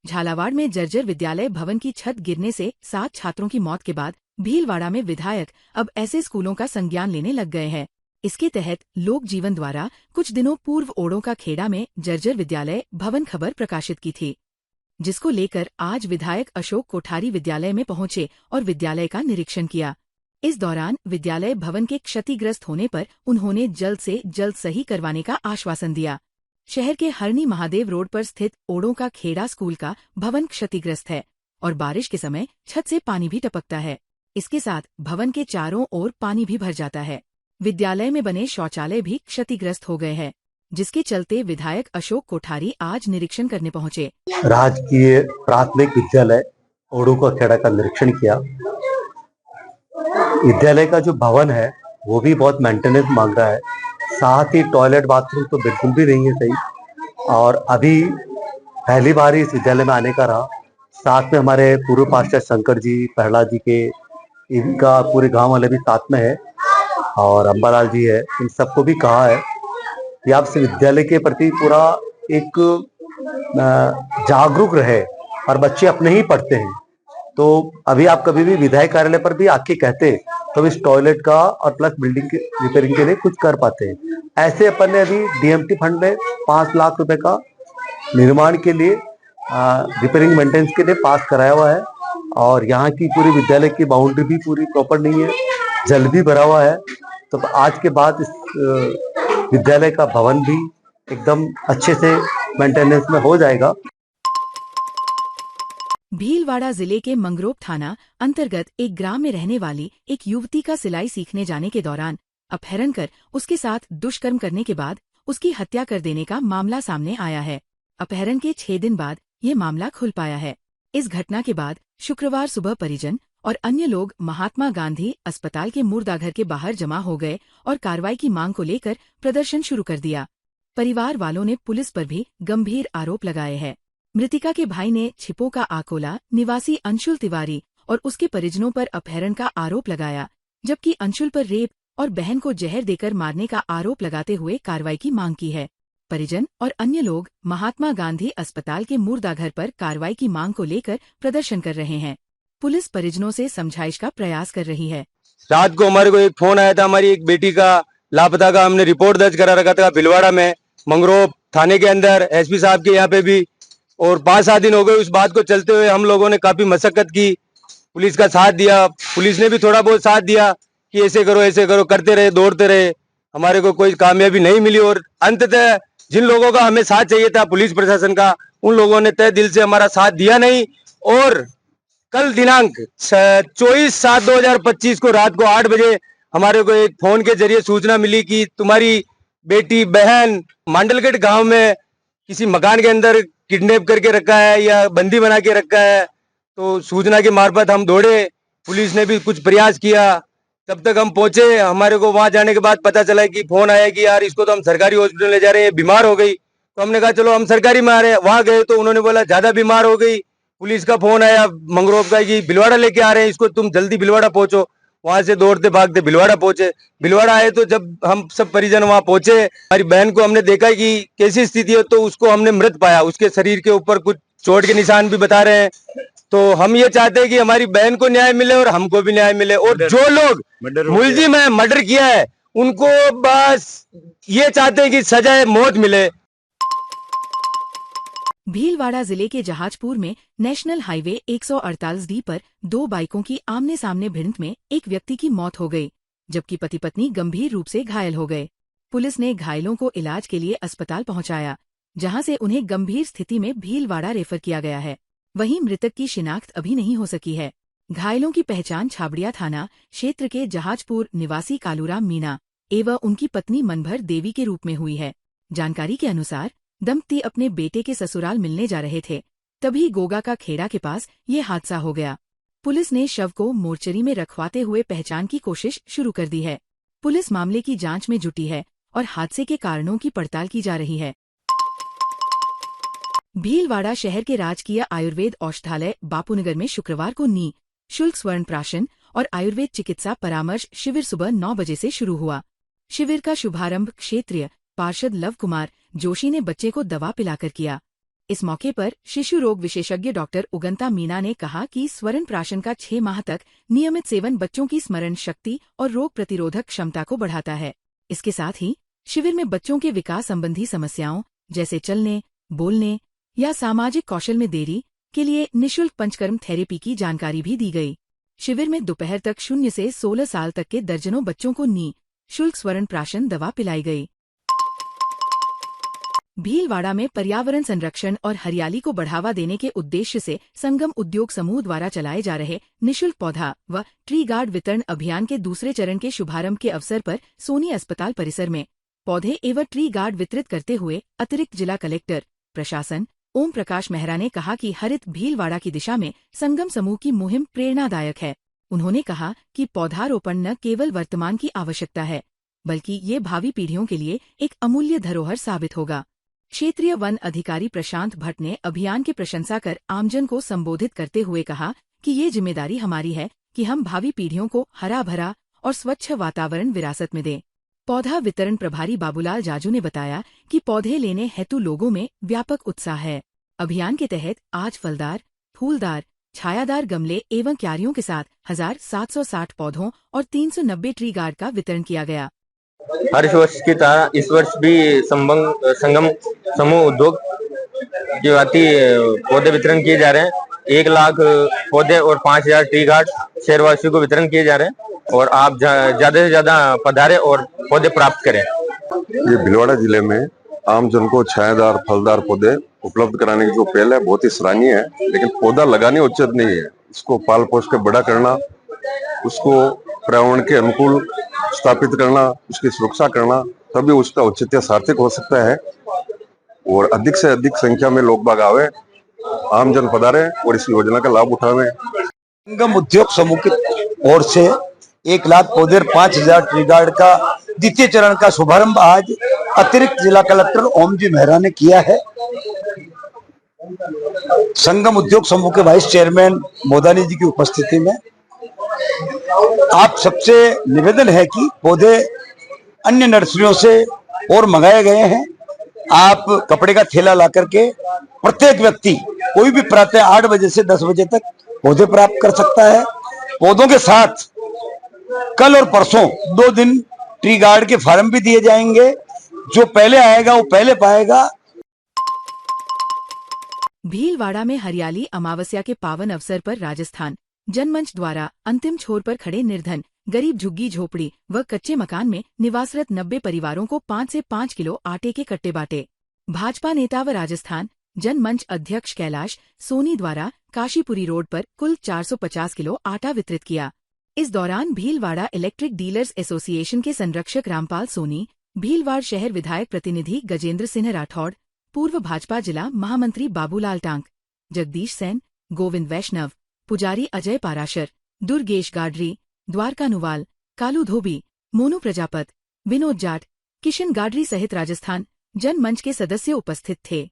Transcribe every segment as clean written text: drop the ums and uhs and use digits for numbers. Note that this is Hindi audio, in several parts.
झालावाड़ में जर्जर विद्यालय भवन की छत गिरने से 7 छात्रों की मौत के बाद भीलवाड़ा में विधायक अब ऐसे स्कूलों का संज्ञान लेने लग गए हैं। इसके तहत लोक जीवन द्वारा कुछ दिनों पूर्व ओड़ों का खेड़ा में जर्जर विद्यालय भवन खबर प्रकाशित की थी, जिसको लेकर आज विधायक अशोक कोठारी विद्यालय में पहुंचे और विद्यालय का निरीक्षण किया। इस दौरान विद्यालय भवन के क्षतिग्रस्त होने पर उन्होंने जल्द से जल्द सही करवाने का आश्वासन दिया। शहर के हरनी महादेव रोड पर स्थित ओड़ों का खेड़ा स्कूल का भवन क्षतिग्रस्त है और बारिश के समय छत से पानी भी टपकता है। इसके साथ भवन के चारों ओर पानी भी भर जाता है। विद्यालय में बने शौचालय भी क्षतिग्रस्त हो गए हैं, जिसके चलते विधायक अशोक कोठारी आज निरीक्षण करने पहुंचे। राजकीय प्राथमिक विद्यालय ओड़ों का खेड़ा का निरीक्षण किया। विद्यालय का जो भवन है वो भी बहुत मेंटेनेंस मांग रहा है, साथ ही टॉयलेट बाथरूम तो बिल्कुल भी नहीं है सही। और अभी पहली बार ही इस विद्यालय में आने का रहा। साथ में हमारे पूर्व पास्टर शंकर जी, प्रहलाद जी के, इनका पूरे गांव वाले भी साथ में है और अंबालाल जी है। इन सबको भी कहा है कि आप इस विद्यालय के प्रति पूरा एक जागरूक रहे और बच्चे अपने ही पढ़ते हैं। तो अभी आप कभी भी विधायक कार्यालय पर भी आके कहते तो इस टॉयलेट का और प्लस बिल्डिंग के रिपेयरिंग के लिए कुछ कर पाते हैं। ऐसे अपन ने अभी डीएमटी फंड में 5 लाख रुपए का निर्माण के लिए रिपेयरिंग मेंटेनेंस के लिए पास कराया हुआ है। और यहाँ की पूरी विद्यालय की बाउंड्री भी पूरी प्रॉपर नहीं है, जल भी भरा हुआ है। तो आज के बाद इस विद्यालय का भवन भी एकदम अच्छे से मेंटेनेंस में हो जाएगा। भीलवाड़ा जिले के मंगरोप थाना अंतर्गत एक ग्राम में रहने वाली एक युवती का सिलाई सीखने जाने के दौरान अपहरण कर उसके साथ दुष्कर्म करने के बाद उसकी हत्या कर देने का मामला सामने आया है। अपहरण के 6 दिन बाद ये मामला खुल पाया है। इस घटना के बाद शुक्रवार सुबह परिजन और अन्य लोग महात्मा गांधी अस्पताल के मुर्दाघर के बाहर जमा हो गए और कार्रवाई की मांग को लेकर प्रदर्शन शुरू कर दिया। परिवार वालों ने पुलिस पर भी गंभीर आरोप लगाए हैं। मृतिका के भाई ने छिपो का आकोला निवासी अंशुल तिवारी और उसके परिजनों पर अपहरण का आरोप लगाया, जबकि अंशुल पर रेप और बहन को जहर देकर मारने का आरोप लगाते हुए कार्रवाई की मांग की है। परिजन और अन्य लोग महात्मा गांधी अस्पताल के मुर्दाघर पर कार्रवाई की मांग को लेकर प्रदर्शन कर रहे हैं। पुलिस परिजनों से समझाइश का प्रयास कर रही है। रात को हमारे को एक फोन आया था, हमारी एक बेटी का लापता का। हमने रिपोर्ट दर्ज करा रखा था भीलवाड़ा में, मंगरोप थाने के अंदर, एसपी साहब के यहाँ पे भी। और 5-7 दिन हो गए उस बात को चलते हुए। हम लोगों ने काफी मशक्कत की, पुलिस का साथ दिया, पुलिस ने भी थोड़ा बहुत साथ दिया कि ऐसे करो, करते रहे, दौड़ते रहे। हमारे को कोई कामयाबी नहीं मिली और अंततः जिन लोगों का हमें साथ चाहिए था पुलिस प्रशासन का, उन लोगों ने तय दिल से हमारा साथ दिया नहीं। और कल दिनांक 24/7/2025 को रात को 8 बजे हमारे को एक फोन के जरिए सूचना मिली कि तुम्हारी बेटी बहन मांडलगढ़ गांव में किसी मकान के अंदर किडनैप करके रखा है या बंदी बना के रखा है। तो सूचना के मार्फत हम दौड़े, पुलिस ने भी कुछ प्रयास किया, तब तक हम पहुंचे। हमारे को वहां जाने के बाद पता चला कि फोन आया कि यार इसको तो हम सरकारी हॉस्पिटल ले जा रहे हैं, बीमार हो गई। तो हमने कहा चलो हम सरकारी में आ रहे हैं। वहां गए तो उन्होंने बोला ज्यादा बीमार हो गई। पुलिस का फोन आया मंगरोप का कि भीलवाड़ा लेके आ रहे हैं इसको, तुम जल्दी भीलवाड़ा पहुंचो। वहां से दौड़ते भागते भीलवाड़ा पहुंचे। भीलवाड़ा आए तो जब हम सब परिजन वहां पहुंचे, हमारी बहन को हमने देखा कि कैसी स्थिति है, तो उसको हमने मृत पाया। उसके शरीर के ऊपर कुछ चोट के निशान भी बता रहे हैं। तो हम ये चाहते हैं कि हमारी बहन को न्याय मिले और हमको भी न्याय मिले। और जो लोग मुलजिम है, मर्डर किया है, उनको बस ये चाहते हैं कि सजाए मौत मिले। भीलवाड़ा जिले के जहाजपुर में नेशनल हाईवे 148D पर 2 बाइकों की आमने सामने भिड़ंत में एक व्यक्ति की मौत हो गई, जबकि पति पत्नी गंभीर रूप से घायल हो गए। पुलिस ने घायलों को इलाज के लिए अस्पताल पहुंचाया, जहां से उन्हें गंभीर स्थिति में भीलवाड़ा रेफर किया गया है। वहीं मृतक की शिनाख्त अभी नहीं हो सकी है। घायलों की पहचान छाबड़िया थाना क्षेत्र के जहाजपुर निवासी कालूराम मीणा एवं उनकी पत्नी मनभर देवी के रूप में हुई है। जानकारी के अनुसार दंपति अपने बेटे के ससुराल मिलने जा रहे थे, तभी गोगा का खेड़ा के पास ये हादसा हो गया। पुलिस ने शव को मोर्चरी में रखवाते हुए पहचान की कोशिश शुरू कर दी है। पुलिस मामले की जांच में जुटी है और हादसे के कारणों की पड़ताल की जा रही है। भीलवाड़ा शहर के राजकीय आयुर्वेद औषधालय बापूनगर में शुक्रवार को निःशुल्क स्वर्ण प्राशन और आयुर्वेद चिकित्सा परामर्श शिविर सुबह 9 बजे से शुरू हुआ। शिविर का शुभारंभ क्षेत्रीय पार्षद लव कुमार जोशी ने बच्चे को दवा पिलाकर किया। इस मौके पर शिशु रोग विशेषज्ञ डॉक्टर उगंता मीना ने कहा कि स्वर्ण प्राशन का 6 माह तक नियमित सेवन बच्चों की स्मरण शक्ति और रोग प्रतिरोधक क्षमता को बढ़ाता है। इसके साथ ही शिविर में बच्चों के विकास संबंधी समस्याओं जैसे चलने, बोलने या सामाजिक कौशल में देरी के लिए निःशुल्क पंचकर्म थेरेपी की जानकारी भी दी गई। शिविर में दोपहर तक 0 से 16 साल तक के दर्जनों बच्चों को निःशुल्क स्वर्ण प्राशन दवा पिलाई गई। भीलवाड़ा में पर्यावरण संरक्षण और हरियाली को बढ़ावा देने के उद्देश्य से संगम उद्योग समूह द्वारा चलाए जा रहे निःशुल्क पौधा व ट्री गार्ड वितरण अभियान के दूसरे चरण के शुभारंभ के अवसर पर सोनी अस्पताल परिसर में पौधे एवं ट्री गार्ड वितरित करते हुए अतिरिक्त जिला कलेक्टर प्रशासन ओम प्रकाश मेहरा ने कहा कि हरित भीलवाड़ा की दिशा में संगम समूह की मुहिम प्रेरणादायक है। उन्होंने कहा कि पौधारोपण न केवल वर्तमान की आवश्यकता है बल्कि ये भावी पीढ़ियों के लिए एक अमूल्य धरोहर साबित होगा। क्षेत्रीय वन अधिकारी प्रशांत भट्ट ने अभियान की प्रशंसा कर आमजन को संबोधित करते हुए कहा कि ये जिम्मेदारी हमारी है कि हम भावी पीढ़ियों को हरा भरा और स्वच्छ वातावरण विरासत में दें। पौधा वितरण प्रभारी बाबूलाल जाजू ने बताया कि पौधे लेने हेतु लोगों में व्यापक उत्साह है। अभियान के तहत आज फलदार, फूलदार, छायादार गमले एवं क्यारियों के साथ 1760 पौधों और 390 ट्री गार्ड का वितरण किया गया। हर वर्ष की तरह इस वर्ष भी संगम समूह उद्योग की भांति पौधे वितरण किए जा रहे हैं। 1 लाख पौधे और 5000 ट्री गार्ड शहरवासियों को वितरण किए जा रहे हैं और आप ज्यादा से ज्यादा पधारे और पौधे प्राप्त करें। ये भीलवाड़ा जिले में आम जन को छायादार फलदार पौधे उपलब्ध कराने की जो पहल है बहुत ही सराहनीय है, लेकिन पौधा लगाने उचित नहीं है। इसको पाल पोष के बड़ा करना, उसको पर्यावरण के अनुकूल स्थापित करना, उसकी सुरक्षा करना, तभी उसका औचित्य सार्थक हो सकता है और अधिक से अधिक संख्या में लोग बाग आवे, आम जन पधारे और इस योजना का लाभ उठावे। संगम उद्योग समूह की ओर से 1 लाख पौधे और 5000 ट्री गार्ड का द्वितीय चरण का शुभारंभ आज अतिरिक्त जिला कलेक्टर ओम जी मेहरा ने किया है। संगम उद्योग समूह के वाइस चेयरमैन मोदानी जी की उपस्थिति में आप सबसे निवेदन है कि पौधे अन्य नर्सरियों से और मंगाए गए हैं। आप कपड़े का थैला ला करके प्रत्येक व्यक्ति कोई भी प्रातः 8 बजे से 10 बजे तक पौधे प्राप्त कर सकता है। पौधों के साथ कल और परसों 2 दिन ट्री गार्ड के फार्म भी दिए जाएंगे। जो पहले आएगा वो पहले पाएगा। भीलवाड़ा में हरियाली अमावस्या के पावन अवसर पर राजस्थान जनमंच द्वारा अंतिम छोर पर खड़े निर्धन, गरीब झुग्गी झोपड़ी व कच्चे मकान में निवासरत 90 परिवारों को 5 से 5 किलो आटे के कट्टे बांटे। भाजपा नेता व राजस्थान जनमंच अध्यक्ष कैलाश सोनी द्वारा काशीपुरी रोड पर कुल 450 किलो आटा वितरित किया। इस दौरान भीलवाड़ा इलेक्ट्रिक डीलर्स एसोसिएशन के संरक्षक रामपाल सोनी, भीलवाड़ शहर विधायक प्रतिनिधि गजेंद्र सिंह राठौड़, पूर्व भाजपा जिला महामंत्री बाबूलाल टांक, जगदीश सेन, गोविंद वैष्णव, पुजारी अजय पाराशर, दुर्गेश गाडरी, द्वारका नुवाल, कालू धोबी, मोनू प्रजापत, विनोद जाट, किशन गाडरी सहित राजस्थान जनमंच के सदस्य उपस्थित थे।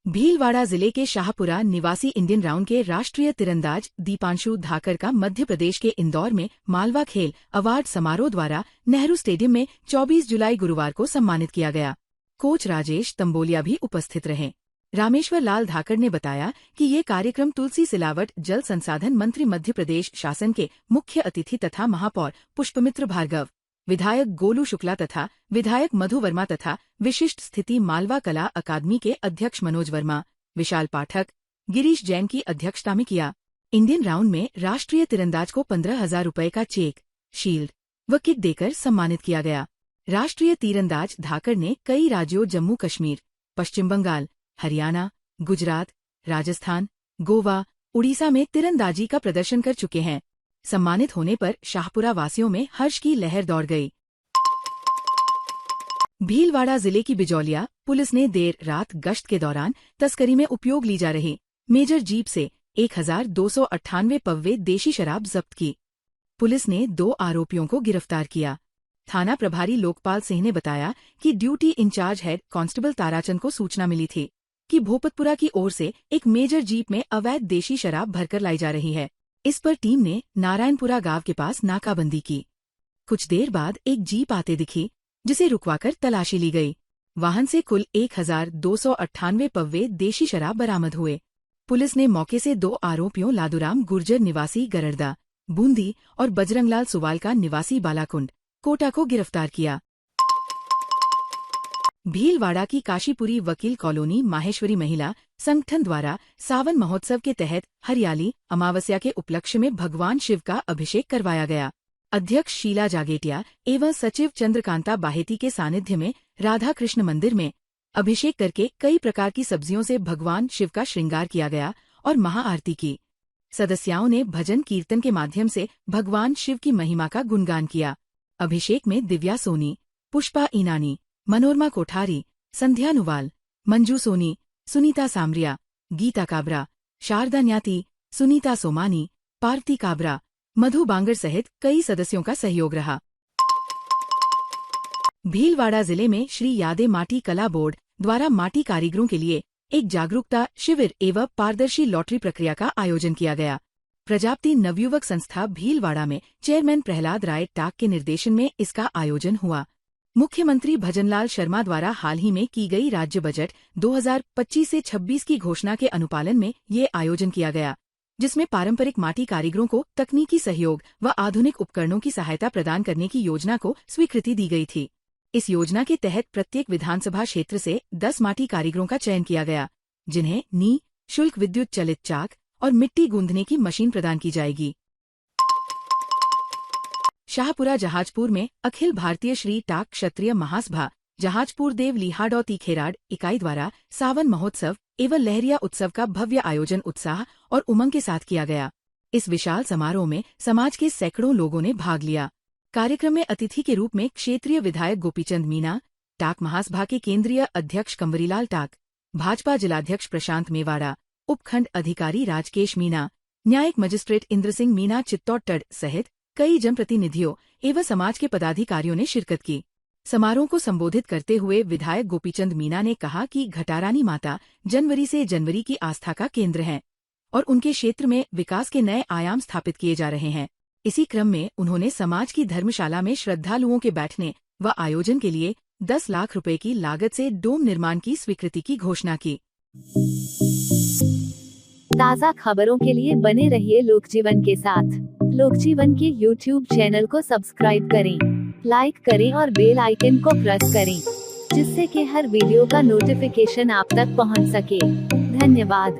भीलवाड़ा जिले के शाहपुरा निवासी इंडियन राउंड के राष्ट्रीय तीरंदाज दीपांशु धाकर का मध्य प्रदेश के इंदौर में मालवा खेल अवार्ड समारोह द्वारा नेहरू स्टेडियम में 24 जुलाई गुरुवार को सम्मानित किया गया। कोच राजेश तंबोलिया भी उपस्थित रहे। रामेश्वर लाल धाकर ने बताया कि ये कार्यक्रम तुलसी सिलावट जल संसाधन मंत्री मध्य प्रदेश शासन के मुख्य अतिथि तथा महापौर पुष्पमित्र भार्गव, विधायक गोलू शुक्ला तथा विधायक मधु वर्मा तथा विशिष्ट स्थिति मालवा कला अकादमी के अध्यक्ष मनोज वर्मा, विशाल पाठक, गिरीश जैन की अध्यक्षता में किया। इंडियन राउंड में राष्ट्रीय तीरंदाज को 15,000 रुपए का चेक, शील्ड व किट देकर सम्मानित किया गया। राष्ट्रीय तीरंदाज धाकर ने कई राज्यों जम्मू कश्मीर, पश्चिम बंगाल, हरियाणा, गुजरात, राजस्थान, गोवा, उड़ीसा में तीरंदाजी का प्रदर्शन कर चुके हैं। सम्मानित होने पर शाहपुरा वासियों में हर्ष की लहर दौड़ गई। भीलवाड़ा जिले की बिजौलिया पुलिस ने देर रात गश्त के दौरान तस्करी में उपयोग ली जा रही मेजर जीप से 1298 पव्वे देशी शराब जब्त की। पुलिस ने 2 आरोपियों को गिरफ्तार किया। थाना प्रभारी लोकपाल सिंह ने बताया कि duty incharge head constable Tarachand को सूचना मिली थी कि भोपतपुरा की ओर से एक मेजर जीप में अवैध देशी शराब भरकर लाई जा रही है। इस पर टीम ने नारायणपुरा गांव के पास नाकाबंदी की। कुछ देर बाद एक जीप आते दिखी, जिसे रुकवाकर तलाशी ली गई। वाहन से कुल 1298 पव्वे देशी शराब बरामद हुए। पुलिस ने मौके से 2 आरोपियों लादूराम गुर्जर निवासी गरड़दा, बूंदी और बजरंगलाल सुवालका निवासी बालाकुंड, कोटा को गिरफ्तार किया। भीलवाड़ा की काशीपुरी वकील कॉलोनी माहेश्वरी महिला संगठन द्वारा सावन महोत्सव के तहत हरियाली अमावस्या के उपलक्ष्य में भगवान शिव का अभिषेक करवाया गया। अध्यक्ष शीला जागेटिया एवं सचिव चंद्रकांता बाहेती के सानिध्य में राधा कृष्ण मंदिर में अभिषेक करके कई प्रकार की सब्जियों से भगवान शिव का श्रृंगार किया गया और महाआरती की। सदस्यों ने भजन कीर्तन के माध्यम से भगवान शिव की महिमा का गुणगान किया। अभिषेक में दिव्या सोनी, पुष्पा ईनानी, मनोरमा कोठारी, संध्या नुवाल, मंजू सोनी, सुनीता सामरिया, गीता काबरा, शारदा न्याती, सुनीता सोमानी, पार्वती काबरा, मधु बांगर सहित कई सदस्यों का सहयोग रहा। भीलवाड़ा जिले में श्री यादे माटी कला बोर्ड द्वारा माटी कारीगरों के लिए एक जागरूकता शिविर एवं पारदर्शी लॉटरी प्रक्रिया का आयोजन किया गया। प्रजापति नवयुवक संस्था भीलवाड़ा में चेयरमैन प्रहलाद राय टाक के निर्देशन में इसका आयोजन हुआ। मुख्यमंत्री भजनलाल शर्मा द्वारा हाल ही में की गई राज्य बजट 2025 से 26 की घोषणा के अनुपालन में ये आयोजन किया गया, जिसमें पारंपरिक माटी कारीगरों को तकनीकी सहयोग व आधुनिक उपकरणों की सहायता प्रदान करने की योजना को स्वीकृति दी गई थी। इस योजना के तहत प्रत्येक विधानसभा क्षेत्र से 10 माटी कारीगरों का चयन किया गया, जिन्हें निःशुल्क विद्युत चलित चाक और मिट्टी गूंदने की मशीन प्रदान की जाएगी। शाहपुरा जहाजपुर में अखिल भारतीय श्री टाक क्षत्रिय महासभा जहाजपुर देव लिहाडौती खेराड इकाई द्वारा सावन महोत्सव एवं लहरिया उत्सव का भव्य आयोजन उत्साह और उमंग के साथ किया गया। इस विशाल समारोह में समाज के सैकड़ों लोगों ने भाग लिया। कार्यक्रम में अतिथि के रूप में क्षेत्रीय विधायक गोपीचंद मीणा, टाक महासभा के केंद्रीय अध्यक्ष कंवरीलाल टाक, भाजपा जिलाध्यक्ष प्रशांत मेवाड़ा, उपखंड अधिकारी राजकेश मीणा, न्यायिक मजिस्ट्रेट इंद्र सिंह मीणा चित्तौड़गढ़ सहित कई जनप्रतिनिधियों एवं समाज के पदाधिकारियों ने शिरकत की। समारोह को संबोधित करते हुए विधायक गोपीचंद मीणा ने कहा कि घटारानी माता जनवरी से जनवरी की आस्था का केंद्र हैं और उनके क्षेत्र में विकास के नए आयाम स्थापित किए जा रहे हैं। इसी क्रम में उन्होंने समाज की धर्मशाला में श्रद्धालुओं के बैठने व आयोजन के लिए 10 लाख रुपए की लागत से डोम निर्माण की स्वीकृति की घोषणा की। ताज़ा खबरों के लिए बने रहिए लोकजीवन के साथ। लोकजीवन के YouTube चैनल को सब्सक्राइब करें, लाइक करें और बेल आइकन को प्रेस करें, जिससे कि हर वीडियो का नोटिफिकेशन आप तक पहुंच सके। धन्यवाद।